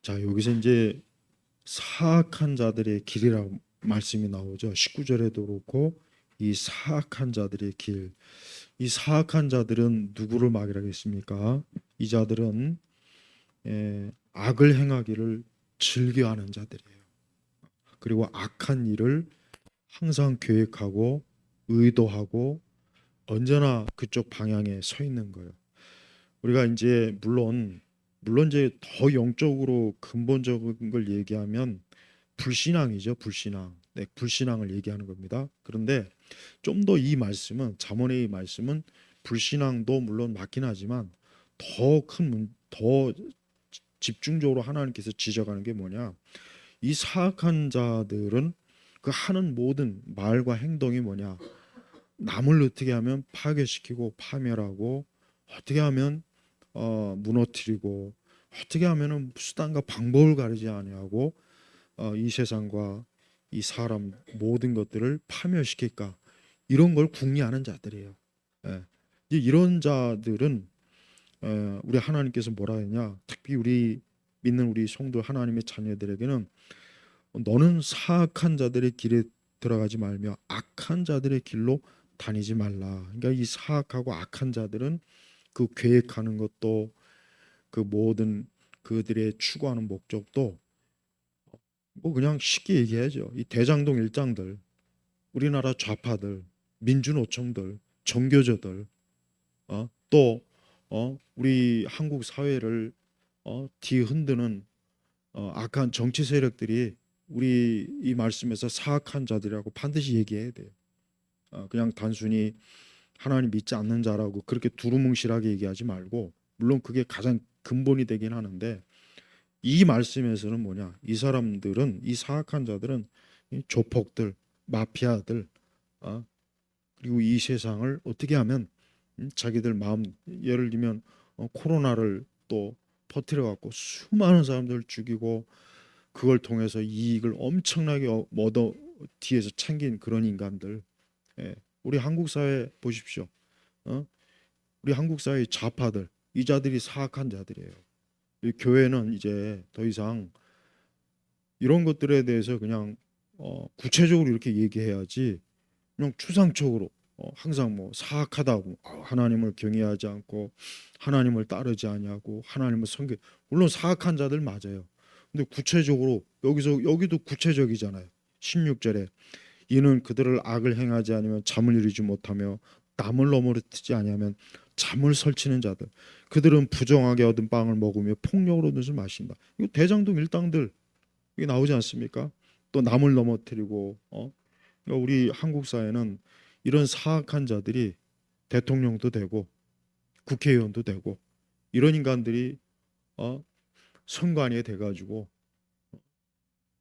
자, 여기서 이제 사악한 자들의 길이라고 말씀이 나오죠. 19절에도 그렇고 이 사악한 자들의 길. 이 사악한 자들은 누구를 말하겠습니까? 이 자들은 악을 행하기를 즐겨하는 자들이에요. 그리고 악한 일을 항상 계획하고 의도하고 언제나 그쪽 방향에 서 있는 거예요. 우리가 이제 물론 이제 더 영적으로 근본적인 걸 얘기하면 불신앙이죠, 불신앙. 네, 불신앙을 얘기하는 겁니다. 그런데 좀 더 이 말씀은 잠언의 이 말씀은 불신앙도 물론 맞긴 하지만 더 집중적으로 하나님께서 지적하는 게 뭐냐? 이 사악한 자들은 그 하는 모든 말과 행동이 뭐냐? 남을 어떻게 하면 파괴시키고 파멸하고 어떻게 하면 무너뜨리고 어떻게 하면은 수단과 방법을 가리지 아니하고 이 세상과 이 사람 모든 것들을 파멸시킬까 이런 걸 궁리하는 자들이에요. 예. 이런 자들은 우리 하나님께서 뭐라 했냐? 특히 우리 믿는 우리 성도 하나님의 자녀들에게는 너는 사악한 자들의 길에 들어가지 말며 악한 자들의 길로 다니지 말라. 그러니까 이 사악하고 악한 자들은 그 계획하는 것도 그 모든 그들의 추구하는 목적도 뭐 그냥 쉽게 얘기하죠. 이 대장동 일장들, 우리나라 좌파들, 민주노총들, 정교조들, 또 우리 한국 사회를 뒤흔드는 악한 정치 세력들이 우리 이 말씀에서 사악한 자들이라고 반드시 얘기해야 돼요. 그냥 단순히 하나님 믿지 않는 자라고 그렇게 두루뭉실하게 얘기하지 말고 물론 그게 가장 근본이 되긴 하는데 이 말씀에서는 뭐냐? 이 사람들은 이 사악한 자들은 이 조폭들, 마피아들, 어? 그리고 이 세상을 어떻게 하면 자기들 마음 예를 들면 코로나를 또 퍼뜨려 갖고 수많은 사람들을 죽이고 그걸 통해서 이익을 엄청나게 얻어 뒤에서 챙긴 그런 인간들. 예. 우리 한국 사회 보십시오. 어? 우리 한국 사회 좌파들 이 자들이 사악한 자들이에요. 이 교회는 이제 더 이상 이런 것들에 대해서 그냥 구체적으로 이렇게 얘기해야지 그냥 추상적으로 항상 뭐 사악하다고 하나님을 경외하지 않고 하나님을 따르지 아니하고 하나님을 섬기 물론 사악한 자들 맞아요. 근데 구체적으로 여기도 구체적이잖아요. 16절에 이는 그들을 악을 행하지 않으면 잠을 이루지 못하며 남을 넘어뜨리지 아니하면 잠을 설치는 자들 그들은 부정하게 얻은 빵을 먹으며 폭력으로 얻은 것을 마신다. 이거 대장동 일당들 이게 나오지 않습니까? 또 남을 넘어뜨리고 그러니까 우리 한국 사회는 이런 사악한 자들이 대통령도 되고 국회의원도 되고 이런 인간들이 어, 선관위에 돼가지고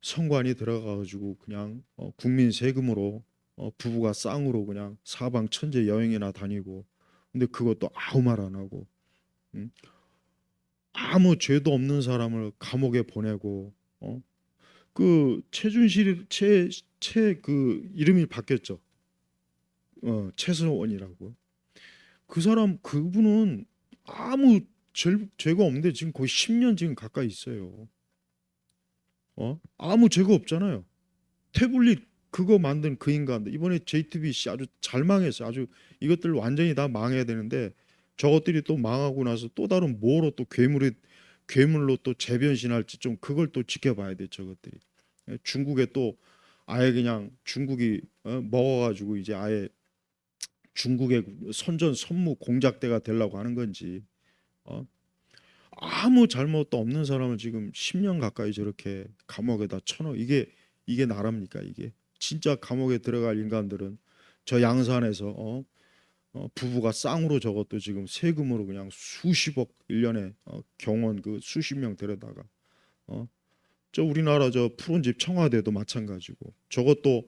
선관위 들어가가지고 그냥 국민 세금으로 부부가 쌍으로 그냥 사방 천재 여행이나 다니고 근데 그것도 아무 말 안 하고 음? 아무 죄도 없는 사람을 감옥에 보내고 그 최준실 최 그 이름이 바뀌었죠. 최서원이라고. 그 사람 그분은 아무 죄가 없는데 지금 거의 10년 지금 가까이 있어요. 아무 죄가 없잖아요. 태블릿 그거 만든 그 인간들 이번에 JTBC 아주 잘 망했어요. 아주 이것들 완전히 다 망해야 되는데 저것들이 또 망하고 나서 또 다른 뭐로 또 괴물로 또 재변신할지 좀 그걸 또 지켜봐야 돼 저것들이. 중국에 또 아예 그냥 중국이 먹어가지고 이제 아예 중국의 선전 선무 공작대가 되려고 하는 건지 어? 아무 잘못도 없는 사람을 지금 10년 가까이 저렇게 감옥에다 쳐넣어 이게 나랍니까 이게 진짜 감옥에 들어갈 인간들은 저 양산에서 부부가 쌍으로 저것도 지금 세금으로 그냥 수십억 1년에 경원 그 수십 명 데려다가 어? 저 우리나라 저 푸른 집 청와대도 마찬가지고 저것도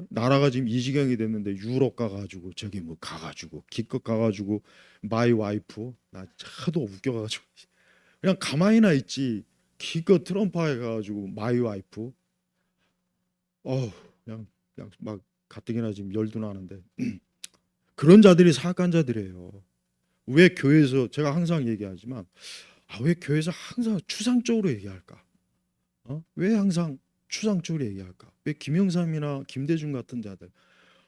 나라가 지금 이 지경이 됐는데 유럽 가가지고 저기 뭐 가가지고 기껏 가가지고 마이 와이프 나 하도 웃겨가지고 그냥 가만히나 있지 기껏 트럼프에 가가지고 마이 와이프 어 그냥 막 가뜩이나 지금 열도 나는데 그런 자들이 사악한 자들이에요. 왜 교회에서 제가 항상 얘기하지만 왜 교회에서 항상 추상적으로 얘기할까? 왜 항상 추상적으로 얘기할까? 왜 김영삼이나 김대중 같은 자들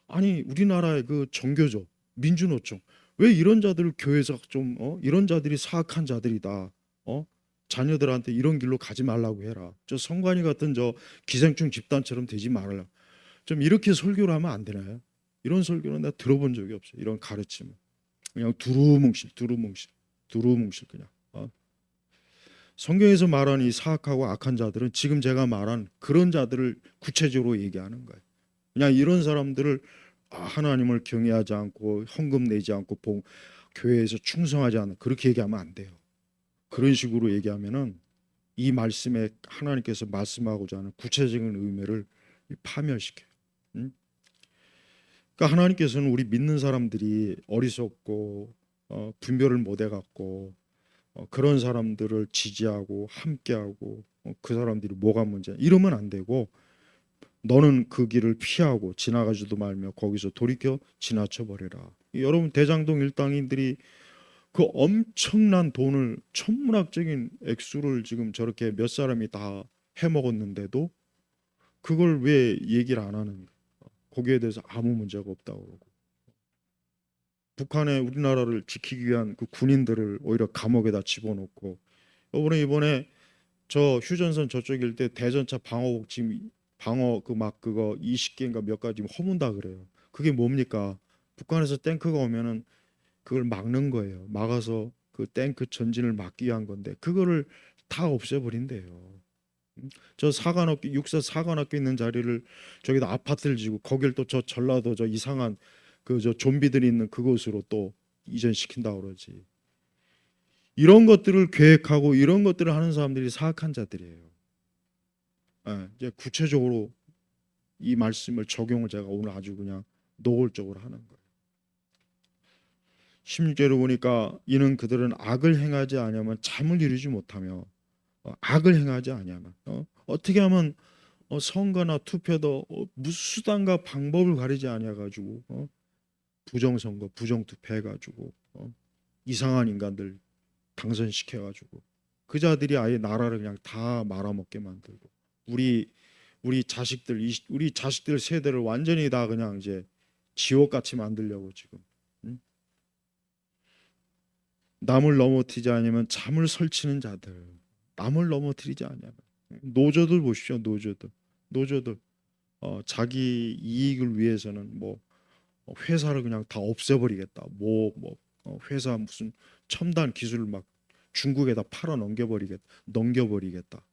아니 우리나라의 그 정교조 민주노총 왜 이런 자들을 교회에서 좀 이런 자들이 사악한 자들이다. 어? 자녀들한테 이런 길로 가지 말라고 해라. 저 성관이 같은 저 기생충 집단처럼 되지 말라. 좀 이렇게 설교를 하면 안 되나요? 이런 설교는 내가 들어본 적이 없어요. 이런 가르침은 그냥 두루뭉실 그냥. 성경에서 말하는 이 사악하고 악한 자들은 지금 제가 말한 그런 자들을 구체적으로 얘기하는 거예요. 그냥 이런 사람들을 하나님을 경외하지 않고 헌금 내지 않고 교회에서 충성하지 않는 그렇게 얘기하면 안 돼요. 그런 식으로 얘기하면은 이 말씀에 하나님께서 말씀하고자 하는 구체적인 의미를 파멸시켜요. 응? 그러니까 하나님께서는 우리 믿는 사람들이 어리석고 분별을 못해 갖고 그런 사람들을 지지하고 함께하고 그 사람들이 뭐가 문제야 이러면 안 되고 너는 그 길을 피하고 지나가지도 말며 거기서 돌이켜 지나쳐 버려라. 여러분 대장동 일당인들이 그 엄청난 돈을 천문학적인 액수를 지금 저렇게 몇 사람이 다 해먹었는데도 그걸 왜 얘기를 안 하는 거야? 거기에 대해서 아무 문제가 없다고 그러고 북한에 우리나라를 지키기 위한 그 군인들을 오히려 감옥에다 집어넣고 이번에 저 휴전선 저쪽 일대 대전차 방어복 지금 방어 그 막 그거 20개인가 몇 가지 허문다 그래요. 그게 뭡니까? 북한에서 탱크가 오면은 그걸 막는 거예요. 막아서 그 탱크 전진을 막기 위한 건데 그거를 다 없애버린대요. 저 사관학교 육사 사관학교 있는 자리를 저기다 아파트를 지고 거길 또 저 전라도 저 이상한 그 저 좀비들이 있는 그곳으로 또 이전시킨다 그러지. 이런 것들을 계획하고 이런 것들을 하는 사람들이 사악한 자들이에요. 이제 구체적으로 이 말씀을 적용을 제가 오늘 아주 그냥 노골적으로 하는 거예요. 16절을 보니까 이는 그들은 악을 행하지 아니하면 잠을 이루지 못하며 악을 행하지 아니하면 어떻게 하면 선거나 투표도 무슨 수단과 방법을 가리지 아니해 가지고 부정선거, 부정투표 해가지고 이상한 인간들 당선시켜가지고 그 자들이 아예 나라를 그냥 다 말아먹게 만들고 우리 우리 자식들 세대를 완전히 다 그냥 이제 지옥같이 만들려고 지금 응? 남을 넘어뜨리지 않으면 잠을 설치는 자들 남을 넘어뜨리지 않으면 노조들 보십시오. 노조들 자기 이익을 위해서는 뭐 회사를 그냥 다 없애버리겠다. 회사 무슨 첨단 기술을 막 중국에다 팔아 넘겨버리겠다.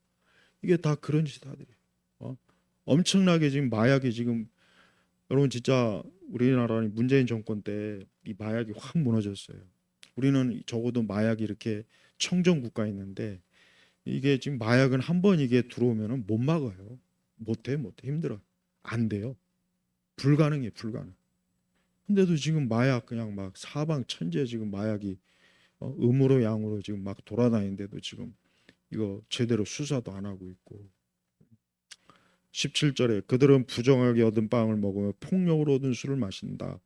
이게 다 그런 짓들이. 엄청나게 지금 마약이 지금 여러분 진짜 우리나라는 문재인 정권 때 이 마약이 확 무너졌어요. 우리는 적어도 마약이 이렇게 청정 국가에 있는데 이게 지금 마약은 한 번 이게 들어오면은 못 막아요. 못해 힘들어. 안 돼요. 불가능해 불가능. 근데도 지금 마약 그냥 막 사방천지에 지금 마약이 음으로 양으로 지금 막 돌아다니는데도 지금 이거 제대로 수사도 안 하고 있고 17절에 그들은 부정하게 얻은 빵을 먹으며 폭력으로 얻은 술을 마신다.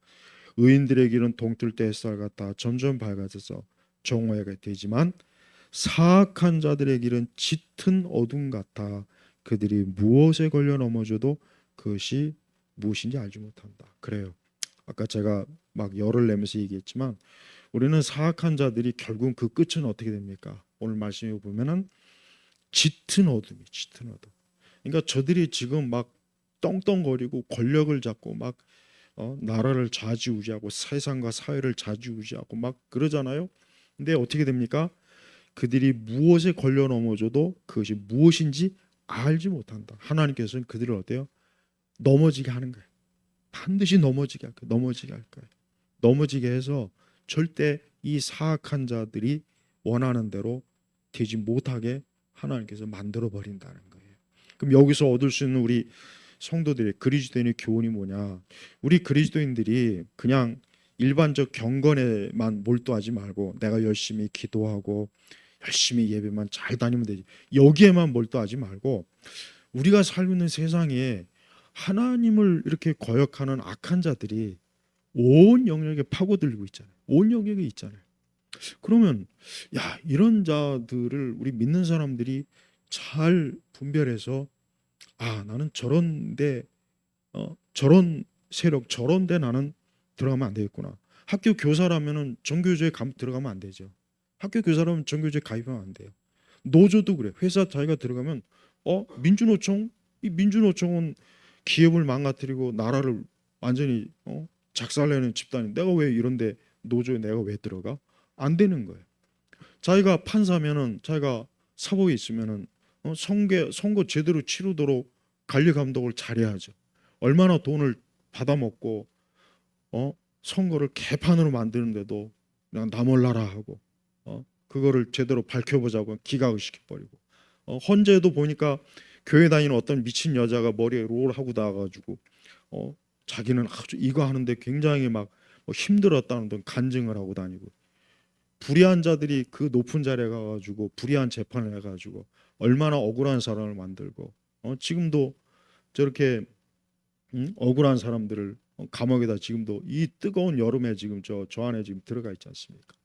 의인들의 길은 동틀 때 햇살 같아 점점 밝아져서 정오해가 되지만 사악한 자들의 길은 짙은 어둠 같아 그들이 무엇에 걸려 넘어져도 그것이 무엇인지 알지 못한다. 그래요. 아까 제가 막 열을 내면서 얘기했지만 우리는 사악한 자들이 결국 그 끝은 어떻게 됩니까? 오늘 말씀에 보면은 짙은 어둠. 그러니까 저들이 지금 막 떵떵거리고 권력을 잡고 막 나라를 좌지우지하고 세상과 사회를 좌지우지하고 막 그러잖아요. 근데 어떻게 됩니까? 그들이 무엇에 걸려 넘어져도 그것이 무엇인지 알지 못한다. 하나님께서는 그들을 어때요? 넘어지게 하는 거예요. 반드시 넘어지게 할 거예요. 넘어지게 할 거예요. 넘어지게 해서 절대 이 사악한 자들이 원하는 대로 되지 못하게 하나님께서 만들어 버린다는 거예요. 그럼 여기서 얻을 수 있는 우리 성도들의 그리스도인의 교훈이 뭐냐? 우리 그리스도인들이 그냥 일반적 경건에만 몰두하지 말고 내가 열심히 기도하고 열심히 예배만 잘 다니면 되지. 여기에만 몰두하지 말고 우리가 살고 있는 세상에 하나님을 이렇게 거역하는 악한 자들이 온 영역에 파고들고 있잖아요. 온 영역에 있잖아요. 그러면 야, 이런 자들을 우리 믿는 사람들이 잘 분별해서 나는 저런데 저런 세력 저런데 나는 들어가면 안 되겠구나. 학교 교사라면은 정교조에 들어가면 안 되죠. 학교 교사라면 정교조에 가입하면 안 돼요. 노조도 그래. 회사 자기가 들어가면 민주노총, 이 민주노총은 기업을 망가뜨리고 나라를 완전히 작살내는 집단이, 내가 왜 이런데 노조에 내가 왜 들어가? 안 되는 거예요. 자기가 판사면은, 자기가 사법에 있으면은 선거 제대로 치르도록 관리 감독을 잘해야죠. 얼마나 돈을 받아먹고 어 선거를 개판으로 만드는데도 그냥 나 몰라라 하고 그거를 제대로 밝혀보자고 기각을 시켜버리고, 헌재도 보니까 교회 다니는 어떤 미친 여자가 머리에 롤하고 나와가지고 자기는 아주 이거 하는데 굉장히 막뭐 힘들었다는 등 간증을 하고 다니고, 불의한 자들이 그 높은 자리에 가가지고 불의한 재판을 해가지고 얼마나 억울한 사람을 만들고, 지금도 저렇게 억울한 사람들을 감옥에다 지금도 이 뜨거운 여름에 지금 저 안에 지금 들어가 있지 않습니까?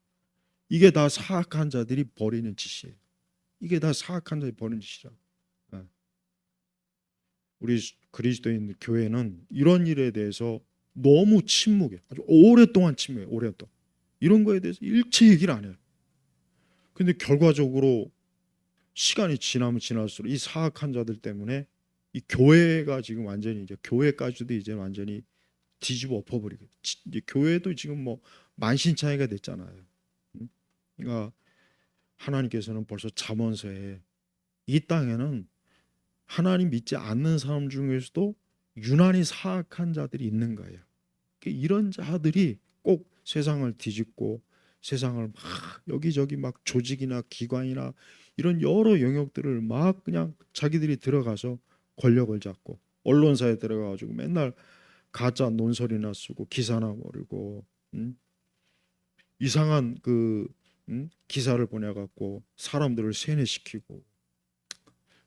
이게 다 사악한 자들이 벌이는 짓이에요. 이게 다 사악한 자들이 벌이는 짓이라. 예. 우리 그리스도인 교회는 이런 일에 대해서 너무 침묵해. 아주 오랫동안 침묵해. 오랫동안. 이런 거에 대해서 일체 얘기를 안 해요. 근데 결과적으로 시간이 지나면 지날수록 이 사악한 자들 때문에 이 교회가 지금 완전히, 이제 교회까지도 이제 완전히 뒤집어 엎어버리게. 이제 교회도 지금 뭐 만신창이가 됐잖아요. 그러니까 하나님께서는 벌써 잠언서에 이 땅에는 하나님 믿지 않는 사람 중에서도 유난히 사악한 자들이 있는 거예요. 이런 자들이 꼭 세상을 뒤집고 세상을 막 여기저기 막 조직이나 기관이나 이런 여러 영역들을 막 그냥 자기들이 들어가서 권력을 잡고, 언론사에 들어가가지고 맨날 가짜 논설이나 쓰고 기사나 모르고 이상한 기사를 보내갖고 사람들을 세뇌시키고,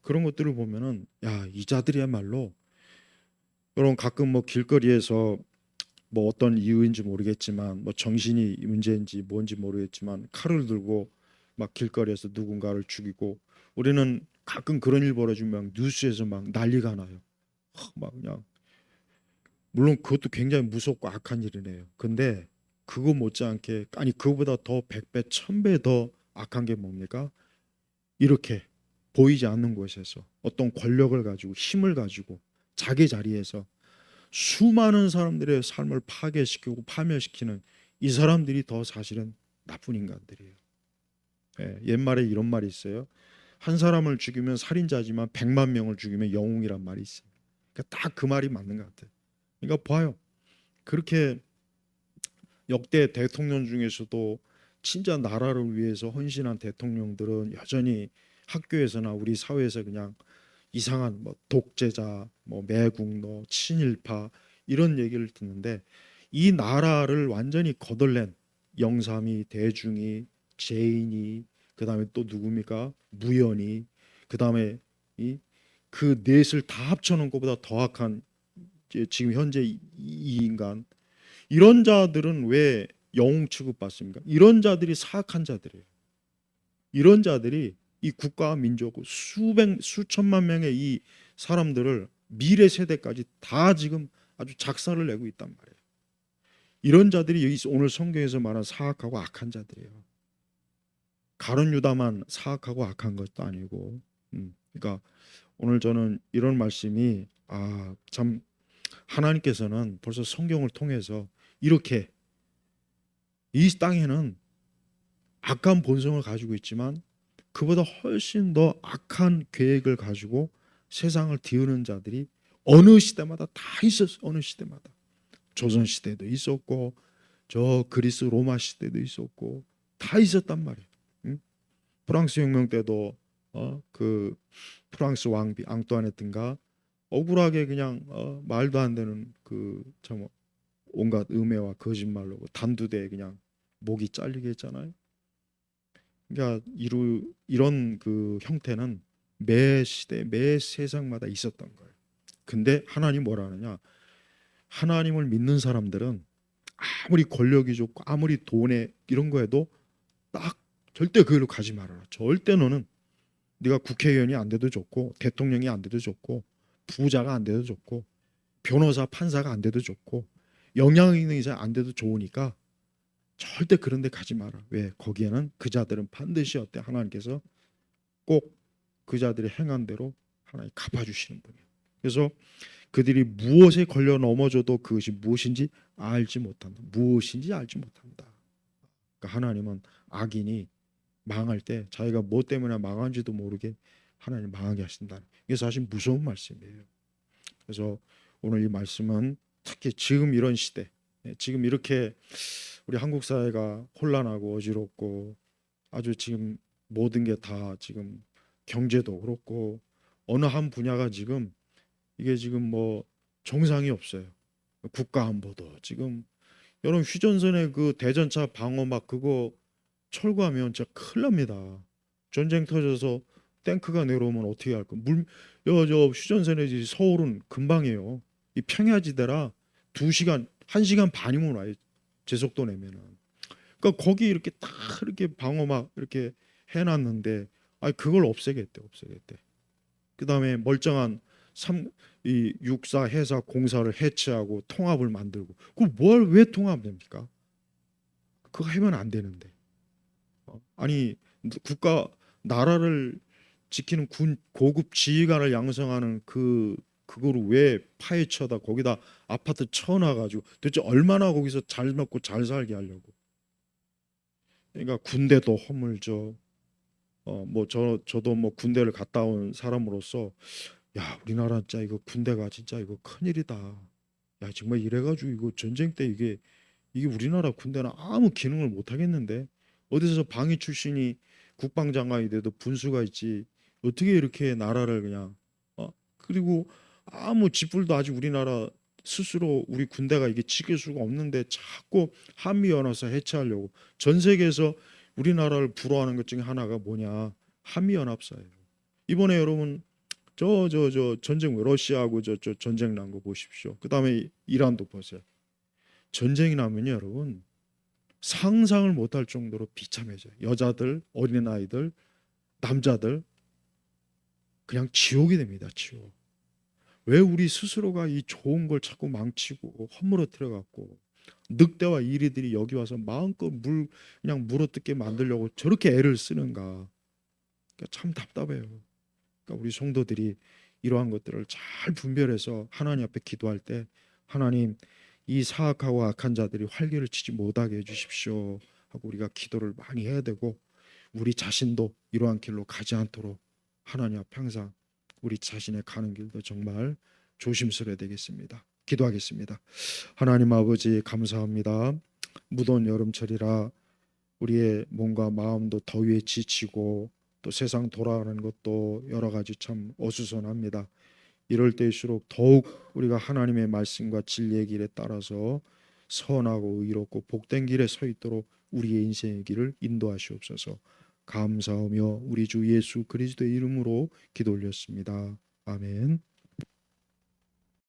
그런 것들을 보면은 야, 이 자들이야말로, 여러분 가끔 뭐 길거리에서 뭐 어떤 이유인지 모르겠지만, 뭐 정신이 문제인지 뭔지 모르겠지만 칼을 들고 막 길거리에서 누군가를 죽이고, 우리는 가끔 그런 일 벌어지면 뉴스에서 막 난리가 나요. 막 그냥, 물론 그것도 굉장히 무섭고 악한 일이네요. 근데 그거 못지않게, 아니 그거보다 더 100배, 1000배 더 악한 게 뭡니까? 이렇게 보이지 않는 곳에서 어떤 권력을 가지고 힘을 가지고 자기 자리에서 수많은 사람들의 삶을 파괴시키고 파멸시키는 이 사람들이 더 사실은 나쁜 인간들이에요. 예, 옛말에 이런 말이 있어요. 한 사람을 죽이면 살인자지만 100만 명을 죽이면 영웅이란 말이 있어요. 그러니까 딱 그 말이 맞는 것 같아요. 그러니까 봐요. 그렇게 역대 대통령 중에서도 진짜 나라를 위해서 헌신한 대통령들은 여전히 학교에서나 우리 사회에서 그냥 이상한 뭐 독재자, 뭐 매국노, 친일파 이런 얘기를 듣는데, 이 나라를 완전히 거덜낸 영삼이, 대중이, 제인이, 그다음에 또 누굽니까? 무연이, 그다음에 이 그 넷을 다 합쳐놓은 것보다 더 악한 지금 현재 이 인간, 이런 자들은 왜 영웅 취급받습니까? 이런 자들이 사악한 자들이에요. 이런 자들이 이 국가와 민족 수백 수천만 명의 이 사람들을 미래 세대까지 다 지금 아주 작사를 내고 있단 말이에요. 이런 자들이 여기 오늘 성경에서 말한 사악하고 악한 자들이에요. 가룟 유다만 사악하고 악한 것도 아니고, 그러니까 오늘 저는 이런 말씀이 참, 하나님께서는 벌써 성경을 통해서 이렇게 이 땅에는 악한 본성을 가지고 있지만 그보다 훨씬 더 악한 계획을 가지고 세상을 뒤우는 자들이 어느 시대마다 다 있었어요. 어느 시대마다. 조선 시대도 있었고 저 그리스 로마 시대도 있었고 다 있었단 말이에요. 응? 프랑스 혁명 때도 그 프랑스 왕비 앙뚜아네트인가 억울하게 그냥 말도 안 되는 그 참 온갖 음해와 거짓말로 단두대에 그냥 목이 잘리게 했잖아요. 그러니까 이런 그 형태는 매 시대 매 세상마다 있었던 거예요. 근데 하나님 뭐라 하느냐? 하나님을 믿는 사람들은 아무리 권력이 좋고 아무리 돈에 이런 거에도 딱 절대 그 길로 가지 말아라. 절대 너는 네가 국회의원이 안 돼도 좋고 대통령이 안 돼도 좋고 부자가 안 돼도 좋고 변호사 판사가 안 돼도 좋고 영향 있는 의사 안 돼도 좋으니까 절대 그런 데 가지 마라. 왜? 거기에는 그 자들은 반드시 어때? 하나님께서 꼭 그 자들의 행한 대로 하나님 갚아주시는 분이에요. 그래서 그들이 무엇에 걸려 넘어져도 그것이 무엇인지 알지 못한다. 무엇인지 알지 못한다. 그러니까 하나님은 악인이 망할 때 자기가 뭐 때문에 망한지도 모르게 하나님 망하게 하신다. 이게 사실 무서운 말씀이에요. 그래서 오늘 이 말씀은 특히 지금 이런 시대, 지금 이렇게 우리 한국 사회가 혼란하고 어지럽고 아주 지금 모든 게 다 지금 경제도 그렇고 어느 한 분야가 지금 이게 지금 뭐 정상이 없어요. 국가 안보도 지금 여러분 휴전선에 그 대전차 방어막 그거 철거하면 진짜 큰일 납니다. 전쟁 터져서 탱크가 내려오면 어떻게 할까? 저 휴전선에 서울은 금방이에요. 이 평야지대라 2시간, 1시간 반이면 와요. 제속도 내면은. 그러니까 거기 이렇게 딱 이렇게 방어막 이렇게 해놨는데, 아 그걸 없애겠대. 그다음에 멀쩡한 이 육사 해사 공사를 해체하고 통합을 만들고, 그 뭘 왜 통합됩니까? 그거 하면 안 되는데. 아니 국가 나라를 지키는 군 고급 지휘관을 양성하는 그거를 왜 파헤쳐다 거기다 아파트 쳐놔가지고 도대체 얼마나 거기서 잘 먹고 잘 살게 하려고. 그러니까 군대도 허물죠. 뭐 저도 뭐 군대를 갔다 온 사람으로서 야 우리나라 진짜 이거 군대가 진짜 이거 큰일이다. 야 정말 이래가지고 이거 전쟁 때 이게 우리나라 군대는 아무 기능을 못 하겠는데 어디서 방위 출신이 국방장관이 돼도 분수가 있지 어떻게 이렇게 나라를 그냥 그리고 아무 짓불도 아직 우리나라 스스로 우리 군대가 이게 지킬 수가 없는데 자꾸 한미연합사 해체하려고 전 세계에서 우리나라를 부러워하는 것 중에 하나가 뭐냐 한미연합사예요. 이번에 여러분 저 전쟁 러시아하고 저 전쟁 난 거 보십시오. 그다음에 이란도 보세요. 전쟁이 나면요 여러분 상상을 못할 정도로 비참해져요. 여자들, 어린아이들, 남자들 그냥 지옥이 됩니다. 지옥. 왜 우리 스스로가 이 좋은 걸 자꾸 망치고 허물어뜨려 갖고 늑대와 이리들이 여기 와서 마음껏 그냥 물어뜯게 만들려고 저렇게 애를 쓰는가. 그러니까 참 답답해요. 그러니까 우리 성도들이 이러한 것들을 잘 분별해서 하나님 앞에 기도할 때 하나님 이 사악하고 악한 자들이 활개를 치지 못하게 해주십시오 하고 우리가 기도를 많이 해야 되고 우리 자신도 이러한 길로 가지 않도록 하나님 앞 항상 우리 자신의 가는 길도 정말 조심스러워야 되겠습니다. 기도하겠습니다. 하나님 아버지 감사합니다. 무더운 여름철이라 우리의 몸과 마음도 더위에 지치고 또 세상 돌아가는 것도 여러 가지 참 어수선합니다. 이럴 때일수록 더욱 우리가 하나님의 말씀과 진리의 길에 따라서 선하고 의롭고 복된 길에 서 있도록 우리의 인생의 길을 인도하시옵소서. 감사하며 우리 주 예수 그리스도의 이름으로 기도 올렸습니다. 아멘.